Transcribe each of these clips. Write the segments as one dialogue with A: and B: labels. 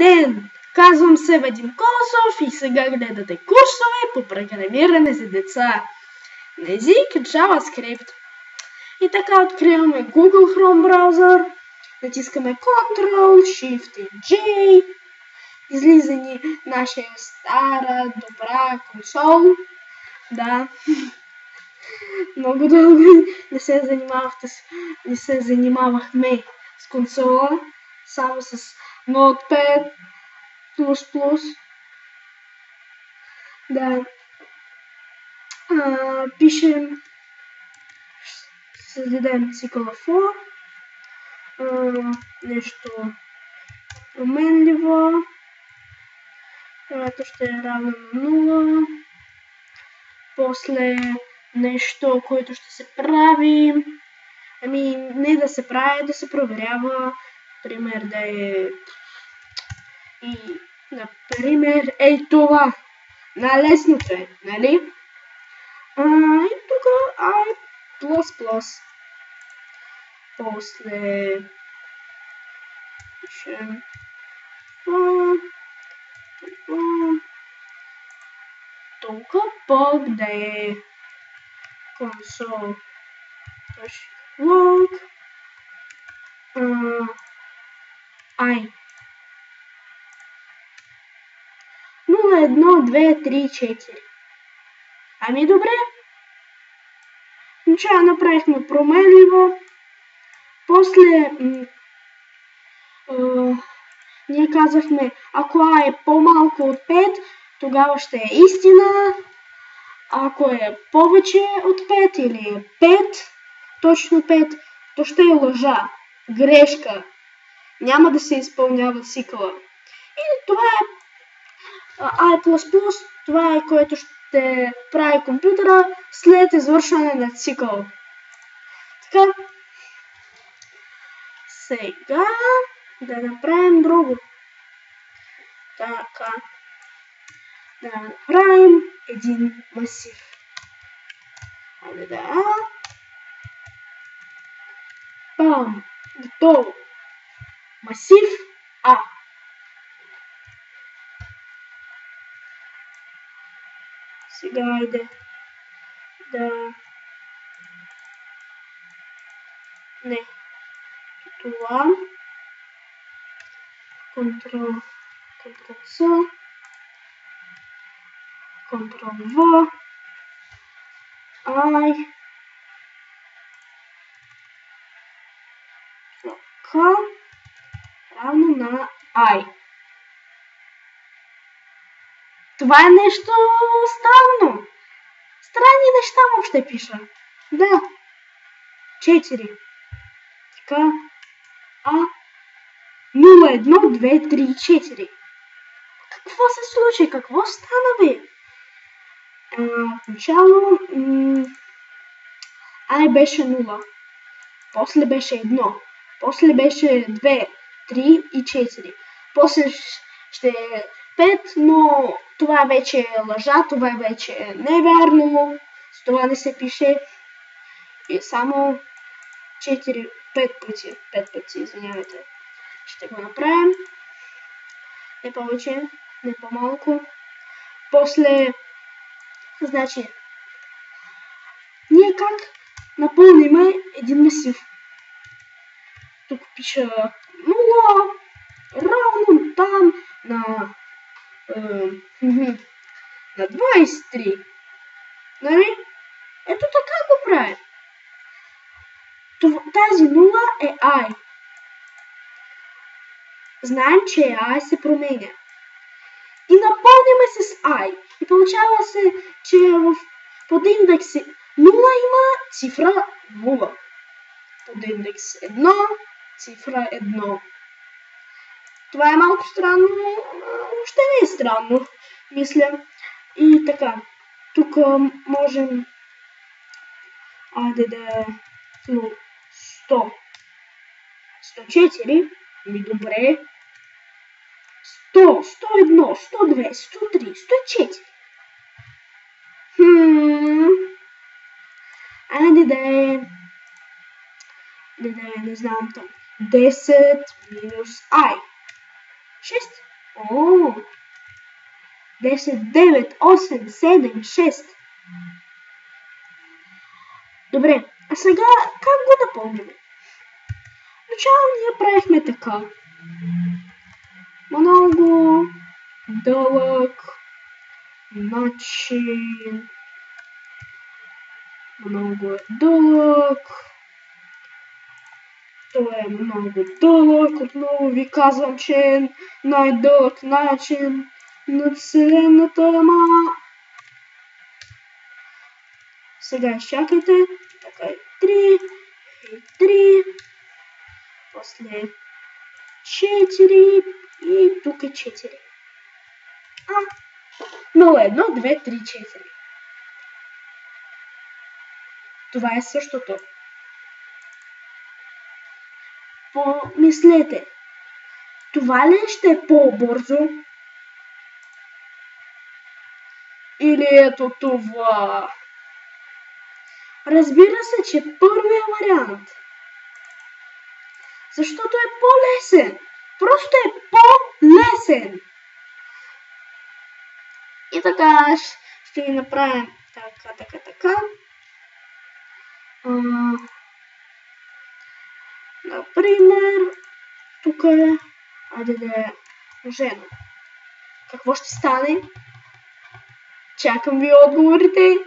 A: ден! Казвам се Вадим Косов и сега гледате курсове по програмиране за деца на език JavaScript. И така откриваме Google Chrome браузър, натискаме Ctrl, Shift и J, излиза ни нашия стара, добра консол. Да, много дълго не се занимавахме с консола, само с Notepad++. Да. Пишем, създадем цикъла for, нещо променливо, което ще е равно на 0, после нещо, което ще се прави, не да се прави, да се проверява, например да е, и например ей това, лесното е, нали? И тук I++. После пишем тук пък да е console.log I 0, 1, 2, 3, 4. Ами добре. Начало направихме променливо. После ние казахме, ако А е по-малко от 5, тогава ще е истина. Ако е повече от 5 или е 5, точно 5, то ще е лъжа, грешка. Няма да се изпълнява цикъла. И това е I++, това е което ще прави компютъра след извършване на цикъл. Така. Сега да направим друго. Така. Да направим един масив. Айде да. Бам! Готово. Масив А. Сега айде да... Не. Това. Ctrl-C. Ctrl-V. I. Така. Равно на I. Това е нещо странно. Странни неща въобще пиша. Да. 4. Така. А. 0, 1, 2, 3, 4. Какво се случи? Какво стана, бе? Начало I беше 0. После беше 1. После беше 2, 3 и 4. После ще е 5, но това вече е лъжа, това вече е невярно. С това не се пише. И само 5 пъти, извинявайте. Ще го направим. Не повече, не по-малко. После, значи, ние как напълниме един масив? Тук пиша 0, равно там на 23. Нали? Ето така го правим. Тази 0 е I. Знаем, че I се променя. И напълняме с I. И получава се, че под индекс 0 има цифра 0. Под индекс 1 цифра 1. Това е малко странно, въобще не е странно, мисля. И така, тук можем айде да е 100, 104, ми добре, 100, 101, 102, 103, 104. Айде да е, не знам там, 10 минус I. 6. О, 10, 9, 8, 7, 6. Добре, а сега как го напълним? Начало ние правихме така. Много дълъг начин. Много е дълъг. Той е много дълъг. Отново ви казвам, че е най-дълъг начин на Вселената, ама... Сега изчакайте. Така е 3 и 3. После 4 и тук е 4. 0, 1, 2, 3, 4. Това е същото. Помислете. Това ли ще е по-бързо? Или ето това? Разбира се, че първият вариант. Защото е по-лесен. Просто е по-лесен. И така ще ги направим така. Например, тук е, айде да е жена. Какво ще стане? Чакам ви отговорите.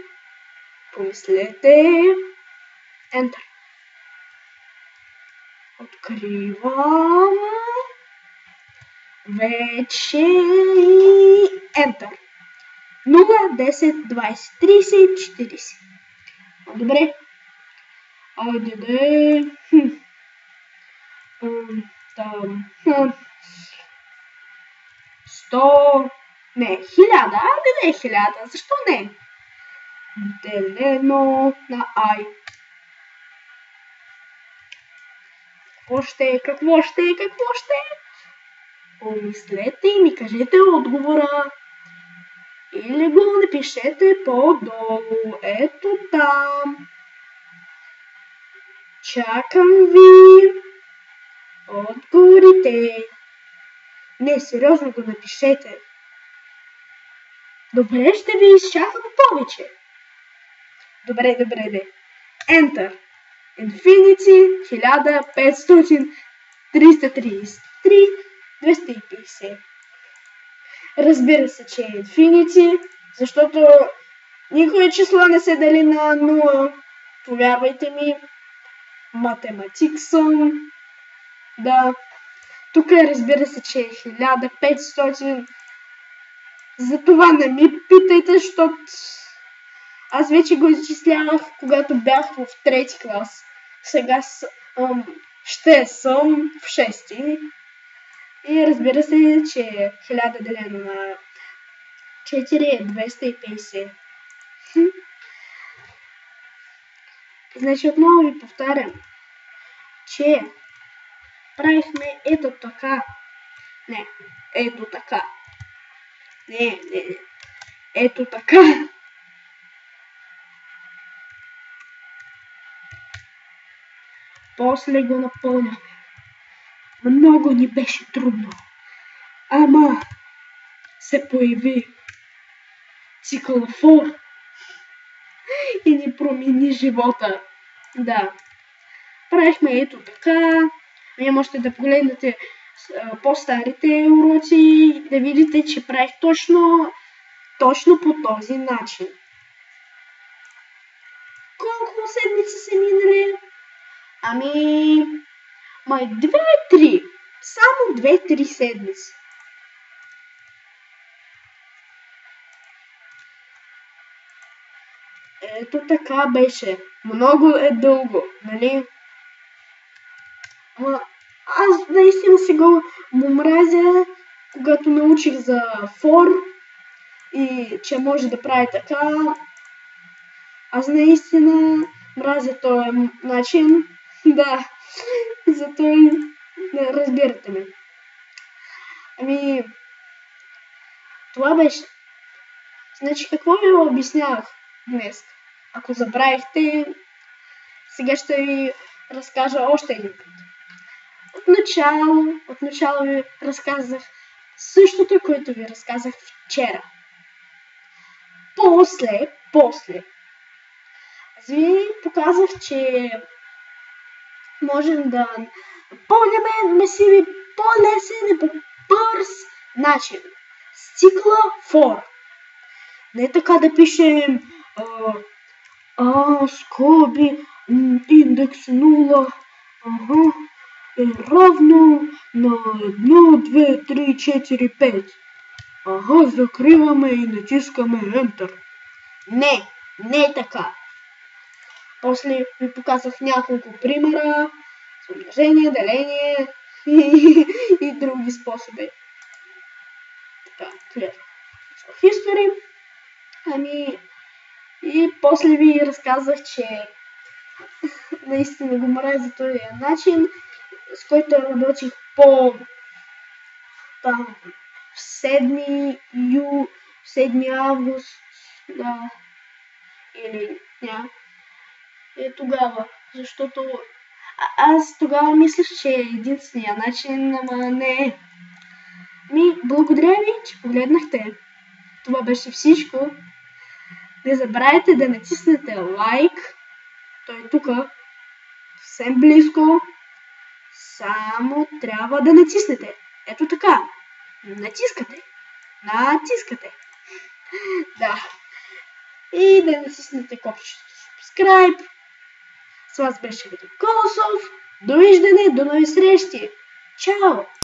A: Помислете. Enter. Откривам. Вече и Enter. 0, 10, 20, 30, 40. Добре. Айде да е... Там... 100... Не, 1000. Айде да е 1000. Защо не? Делено на I. Какво ще е? Помислете и ми кажете отговора. Или го напишете по-долу. Ето там. Чакам ви. Отговорите. Не, сериозно го напишете. Добре, ще ви изчакам повече. Добре. Enter. Infinity 1500 333 250. Разбира се, че е Infinity, защото никое число не се дели на 0. Повярвайте ми. Математик съм. Да. Тук разбира се, че е 1500. Затова не ми питайте, защото аз вече го изчислявах, когато бях в 3 клас. Сега ще съм в 6. И разбира се, че 1000 делено на 4 е 250. Значи отново ви повтарям, че правихме ето така. Не, ето така. Не. Ето така. После го напълняме. Много ни беше трудно. Ама се появи цикълофор и ни промени живота. Да. Правихме ето така. Вие можете да погледнете по-старите уроци, да видите, че правих точно по този начин. Колко седмици са минали? Май 2-3. Само 2-3 седмици. Ето така беше. Много е дълго, нали? Аз наистина сега му мразя, когато научих за for и че може да прави така. Аз наистина мразя този начин. Да, зато и не разбирате ме. Това беше. Значи какво ви обяснявах днес? Ако забравихте, сега ще ви разкажа още един път. Отначало ви разказах същото, което ви разказах вчера. После, аз ви показах, че можем да напълняме масиви по-лесен и по-бърз начин. С цикъла for. Не така да пишем скоби, индекс 0, е равно на 1, 2, 3, 4, 5. Закриваме и натискаме Enter. Не е така. После ви показах няколко примера с умножение, деление и други способи. Така, clear history. И после ви разказах, че наистина го мразя този начин, с който работих в 7 август, или тогава, защото аз тогава мислех, че е единствения начин, ама не е. Благодаря ви, че погледнахте. Това беше всичко. Не забравяйте да натиснете лайк. Той е тук, съвсем близко. Само трябва да натиснете. Ето така. Натискате. Да. И да натиснете копчето subscribe. С вас беше Витко Колосов. Довиждане, до нови срещи. Чао!